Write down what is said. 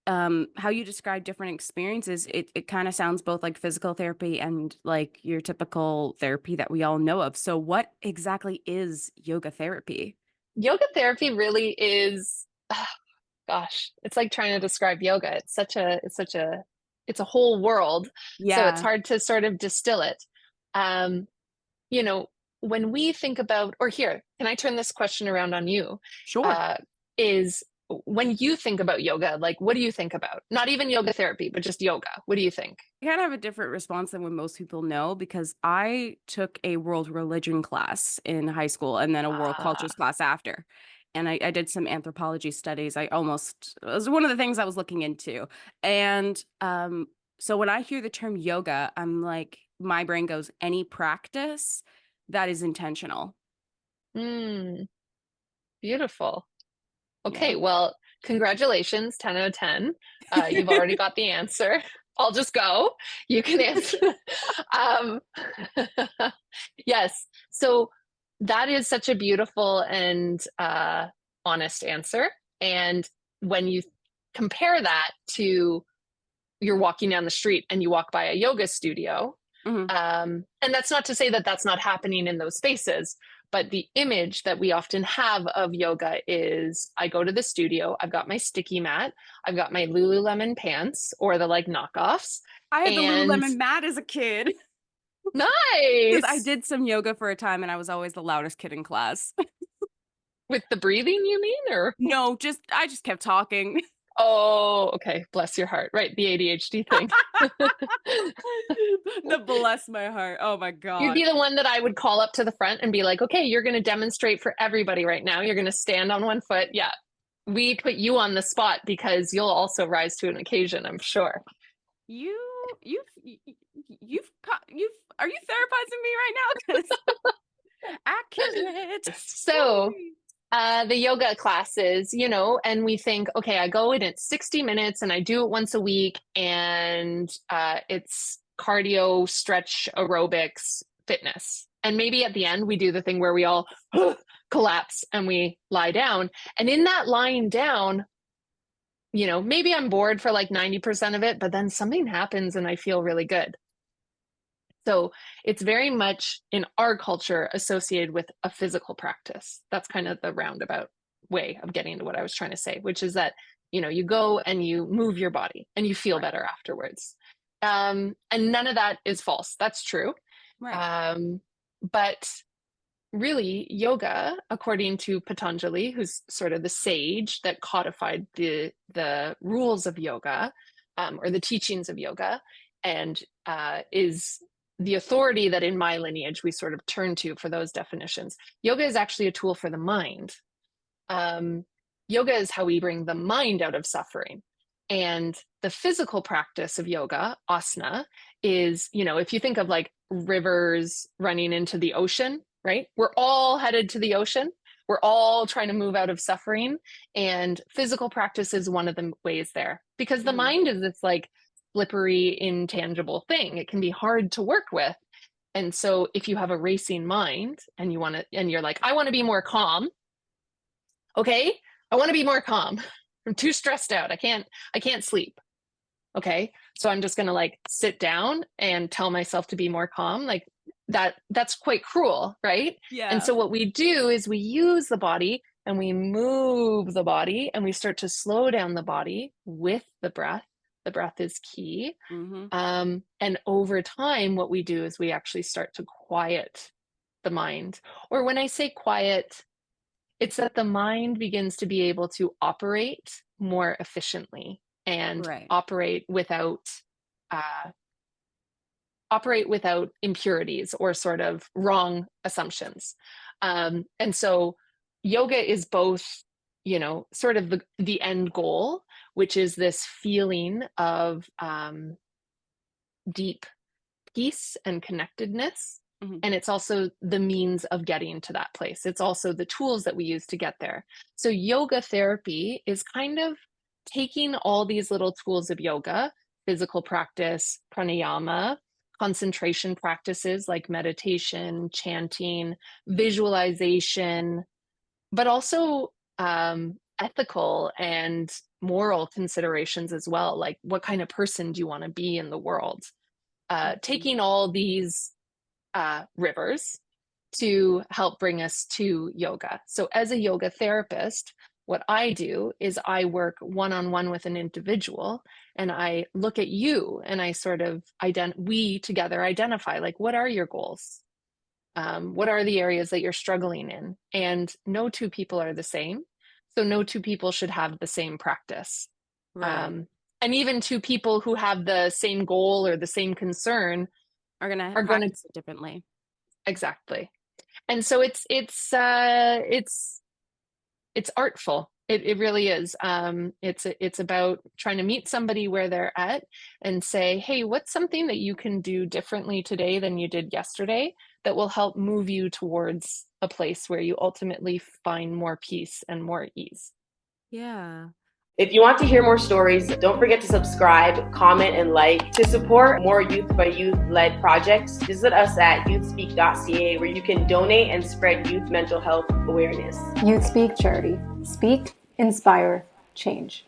how you describe different experiences, it kind of sounds both like physical therapy and like your typical therapy that we all know of. So what exactly is yoga therapy? Yoga therapy really is, gosh, it's like trying to describe yoga. It's a whole world. So it's Yeah, hard to sort of distill it. Um, you know, when we think about, or here, can I turn this question around on you? sure. Uh, is when you think about yoga, like what do you think about? Not even yoga therapy, but just yoga. What do you think? I kind of have a different response than what most people know because I took a world religion class in high school and then a world Ah, cultures class after. And I did some anthropology studies. It was one of the things I was looking into. And so when I hear the term yoga, I'm like, my brain goes, any practice that is intentional. mm, beautiful. Yeah. Okay, well, congratulations, 10 out of 10. You've already got the answer. I'll just go. You can answer. um, yes. So that is such a beautiful and honest answer. And when you compare that to you're walking down the street and you walk by a yoga studio, Hmm. and that's not to say that that's not happening in those spaces, but the image that we often have of yoga is I go to the studio, I've got my sticky mat, I've got my Lululemon pants or the like knockoffs, I had the and Lululemon mat as a kid because I nice did some yoga for a time and I was always the loudest kid in class. with the breathing, you mean? Or No, just I just kept talking. oh, okay, bless your heart. Right, the ADHD thing. The bless my heart. Oh my You'd God. be the one that I would call up to the front and be like, okay, you're going to demonstrate for everybody right now. You're going to stand on one foot. Yeah. We put you on the spot because you'll also rise to an occasion, I'm sure. You, you've, are you therapizing me right now? Because accurate. So, Woo. the yoga classes, and we think, okay, I go in at 60 minutes and I do it once a week, and it's cardio, stretch, aerobics, fitness. And maybe at the end, we do the thing where we all collapse and we lie down. And in that lying down, maybe I'm bored for like 90% of it, but then something happens and I feel really good. So it's very much in our culture associated with a physical practice. That's kind of the roundabout way of getting to what I was trying to say, which is that, you go and you move your body and you feel Right. better afterwards. And none of that is false. That's true. Right. Um, but really, yoga, according to Patanjali, who's sort of the sage that codified the rules of yoga, or the teachings of yoga, and is the authority that in my lineage we sort of turn to for those definitions. Yoga is actually a tool for the mind. Um, Yoga is how we bring the mind out of suffering. And the physical practice of yoga, asana, is, if you think of like rivers running into the ocean, right? We're all headed to the ocean. We're all trying to move out of suffering. And physical practice is one of the ways there because the Mhm. mind is this like slippery, intangible thing. It can be hard to work with. And so if you have a racing mind and and you're like, I want to be more calm. Okay. I want to be more calm. I'm too stressed out. I can't sleep. Okay. So I'm just going to like sit down and tell myself to be more calm. Like that's quite cruel, right? And Yeah. so what we do is we use the body and we move the body and we start to slow down the body with the breath. The breath is key. Hmm. And over time, what we do is we actually start to quiet the mind. Or when I say quiet, it's that the mind begins to be able to operate more efficiently and Right. uh, operate without impurities or sort of wrong assumptions. And so yoga is both, sort of the end goal, which is this feeling of deep peace and connectedness. Hmm. And it's also the means of getting to that place. It's also the tools that we use to get there. So, yoga therapy is kind of taking all these little tools of yoga, physical practice, pranayama, concentration practices like meditation, chanting, visualization, but also ethical and moral considerations as well. Like, what kind of person do you want to be in the world? Taking all these rivers to help bring us to yoga. So as a yoga therapist, what I do is I work one-on-one with an individual, and I look at you and I sort of we together identify, like, what are your goals? What are the areas that you're struggling in? And no two people are the same. So no two people should have the same practice. Right. And even two people who have the same goal or the same concern Are going to are going to, practice it differently. exactly. And so it's artful. It really is. It's about trying to meet somebody where they're at and say, hey, what's something that you can do differently today than you did yesterday that will help move you towards a place where you ultimately find more peace and more ease. Yeah. If you want to hear more stories, don't forget to subscribe, comment, and like. To support more youth by youth-led projects, visit us at youthspeak.ca, where you can donate and spread youth mental health awareness. YouthSpeak Charity. Speak, inspire, change.